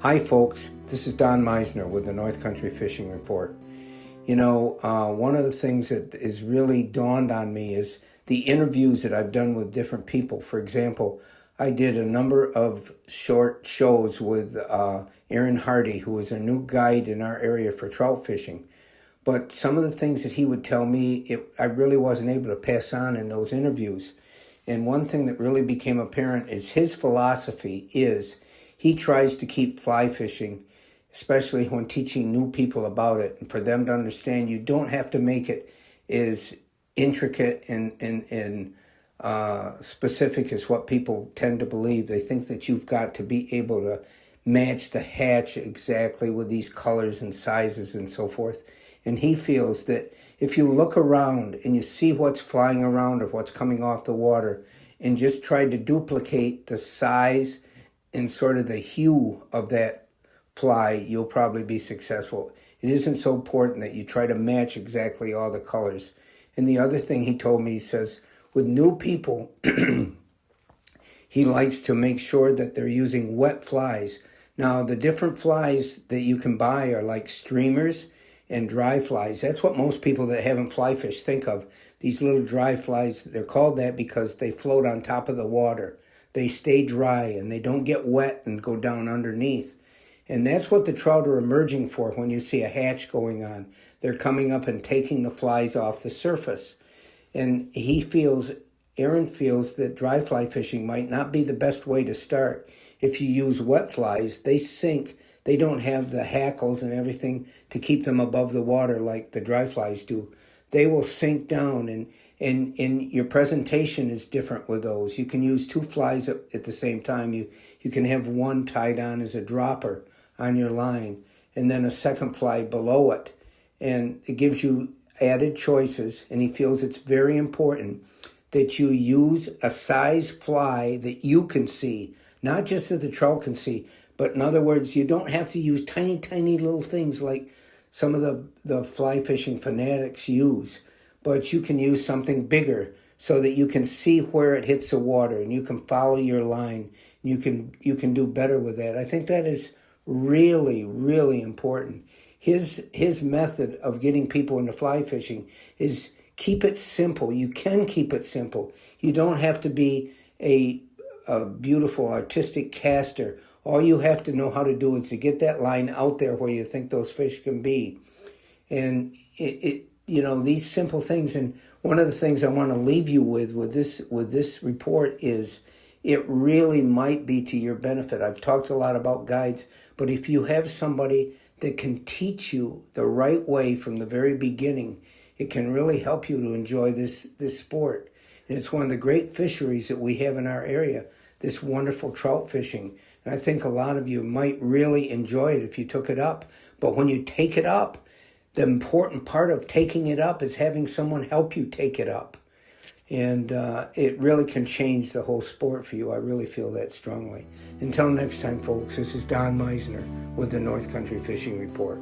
Hi folks, this is Don Meissner with the North Country Fishing Report. One of the things that has really dawned on me is the interviews that I've done with different people. For example, I did a number of short shows with Aaron Hardy, who is a new guide in our area for trout fishing. But some of the things that he would tell me, I really wasn't able to pass on in those interviews. And one thing that really became apparent is his philosophy is he tries to keep fly fishing, especially when teaching new people about it, and for them to understand you don't have to make it as intricate and specific as what people tend to believe. They think that you've got to be able to match the hatch exactly with these colors and sizes and so forth. And he feels that if you look around and you see what's flying around or what's coming off the water and just try to duplicate the size and sort of the hue of that fly, you'll probably be successful. It isn't so important that you try to match exactly all the colors. And the other thing he told me, he says, with new people, he likes to make sure that they're using wet flies. Now, the different flies that you can buy are like streamers and dry flies. That's what most people that haven't fly fished think of. These little dry flies, they're called that because they float on top of the water. They stay dry and they don't get wet and go down underneath. And that's what the trout are emerging for when you see a hatch going on. They're coming up and taking the flies off the surface. And Aaron feels that dry fly fishing might not be the best way to start. If you use wet flies, they sink. They don't have the hackles and everything to keep them above the water like the dry flies do. They will sink down, and your presentation is different with those. You can use two flies at the same time. You can have one tied on as a dropper on your line and then a second fly below it. And it gives you added choices, and he feels it's very important that you use a size fly that you can see, not just that the trout can see. But in other words, you don't have to use tiny, tiny little things like some of the fly fishing fanatics use, but you can use something bigger so that you can see where it hits the water and you can follow your line. You can do better with that. I think that is really, really important. His method of getting people into fly fishing is keep it simple. You can keep it simple. You don't have to be a beautiful artistic caster. All you have to know how to do is to get that line out there where you think those fish can be. And these simple things. And one of the things I want to leave you with this report is it really might be to your benefit. I've talked a lot about guides, but if you have somebody that can teach you the right way from the very beginning, it can really help you to enjoy this sport. And it's one of the great fisheries that we have in our area, this wonderful trout fishing. And I think a lot of you might really enjoy it if you took it up. But when you take it up, the important part of taking it up is having someone help you take it up. And it really can change the whole sport for you. I really feel that strongly. Until next time, folks, this is Don Meissner with the North Country Fishing Report.